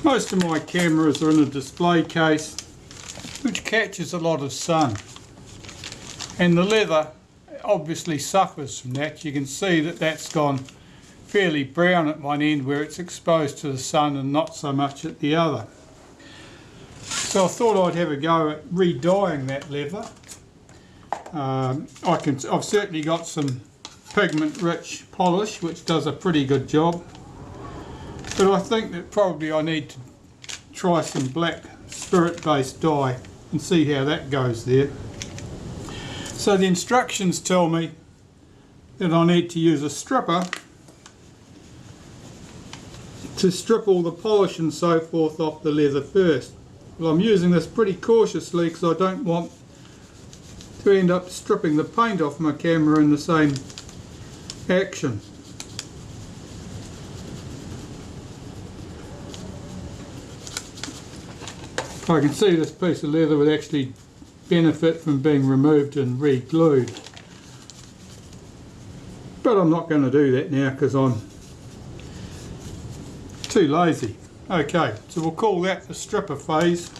Most of my cameras are in a display case which catches a lot of sun, and the leather obviously suffers from that. You can see that that's gone fairly brown at one end where it's exposed to the sun and not so much at the other. So I thought I'd have a go at re-dyeing that leather. I've certainly got some pigment rich polish which does a pretty good job, but I think that probably I need to try some black spirit based dye and see how that goes there. So the instructions tell me that I need to use a stripper to strip all the polish and so forth off the leather first. Well, I'm using this pretty cautiously because I don't want to end up stripping the paint off my camera in the same action. I can see this piece of leather would actually benefit from being removed and re-glued, but I'm not going to do that now because I'm too lazy. Okay, so we'll call that the stripper phase.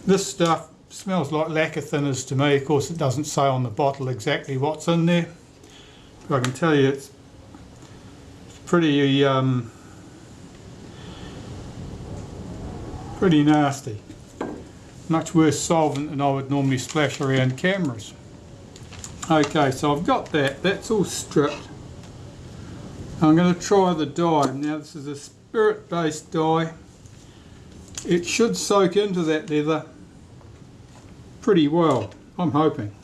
This stuff smells like lacquer thinners to me. Of course, it doesn't say on the bottle exactly what's in there, but I can tell you it's pretty pretty nasty. Much worse solvent than I would normally splash around cameras. Okay, so I've got that. That's all stripped. I'm going to try the dye. Now this is a spirit based dye. It should soak into that leather pretty well, I'm hoping.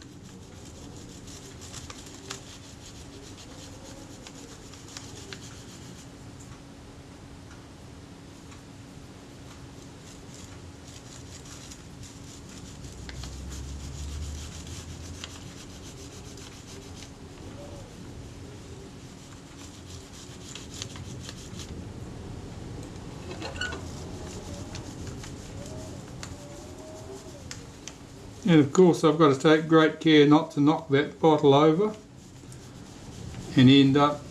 And of course I've got to take great care not to knock that bottle over and end up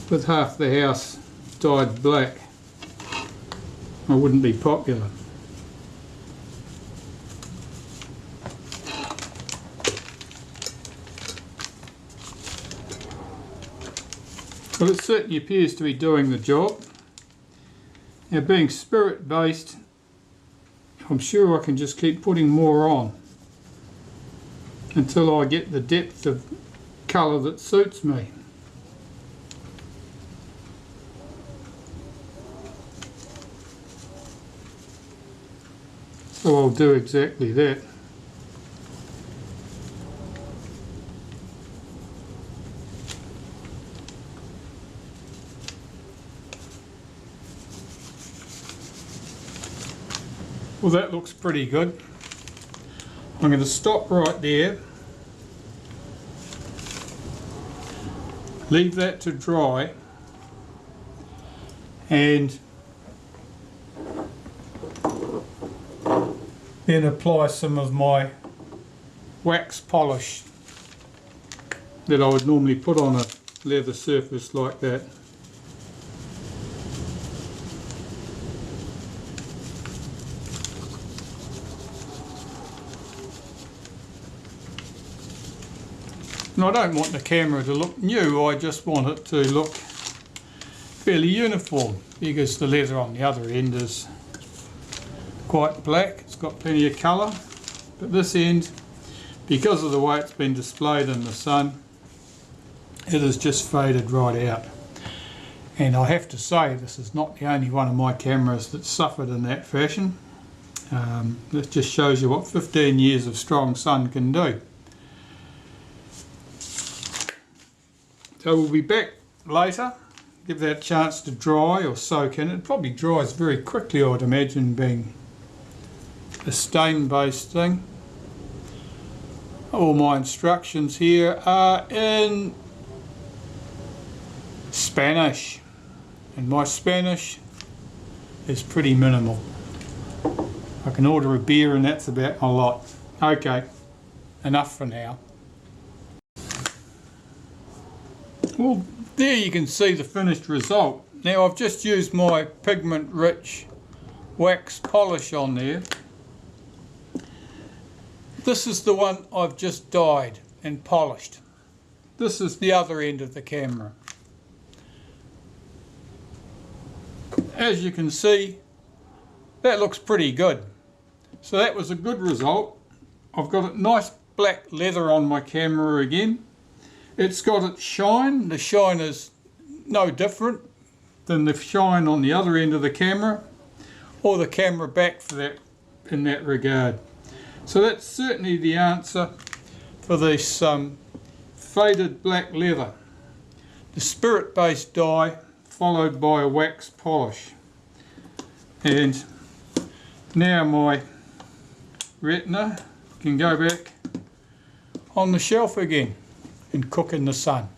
with half the house dyed black. I wouldn't be popular. Well, it certainly appears to be doing the job. Now, being spirit based, I'm sure I can just keep putting more on until I get the depth of colour that suits me. So I'll do exactly that. Well, that looks pretty good. I'm going to stop right there, leave that to dry, and then apply some of my wax polish that I would normally put on a leather surface like that. And I don't want the camera to look new, I just want it to look fairly uniform, because the leather on the other end is quite black. It's got plenty of colour, but this end, because of the way it's been displayed in the sun, it has just faded right out. And I have to say, this is not the only one of my cameras that suffered in that fashion. This just shows you what 15 years of strong sun can do. So we'll be back later, give that a chance to dry or soak in. It probably dries very quickly, I would imagine, being a stain based thing. All my instructions here are in Spanish, and my Spanish is pretty minimal. I can order a beer and that's about my lot. Okay, enough for now. Well, there you can see the finished result. Now I've just used my pigment rich wax polish on there. This is the one I've just dyed and polished. This is the other end of the camera. As you can see, that looks pretty good. So that was a good result. I've got a nice black leather on my camera again. It's got its shine. The shine is no different than the shine on the other end of the camera, or the camera back for that, in that regard. So that's certainly the answer for this faded black leather. The spirit-based dye followed by a wax polish. And now my retina can go back on the shelf again and cook in the sun.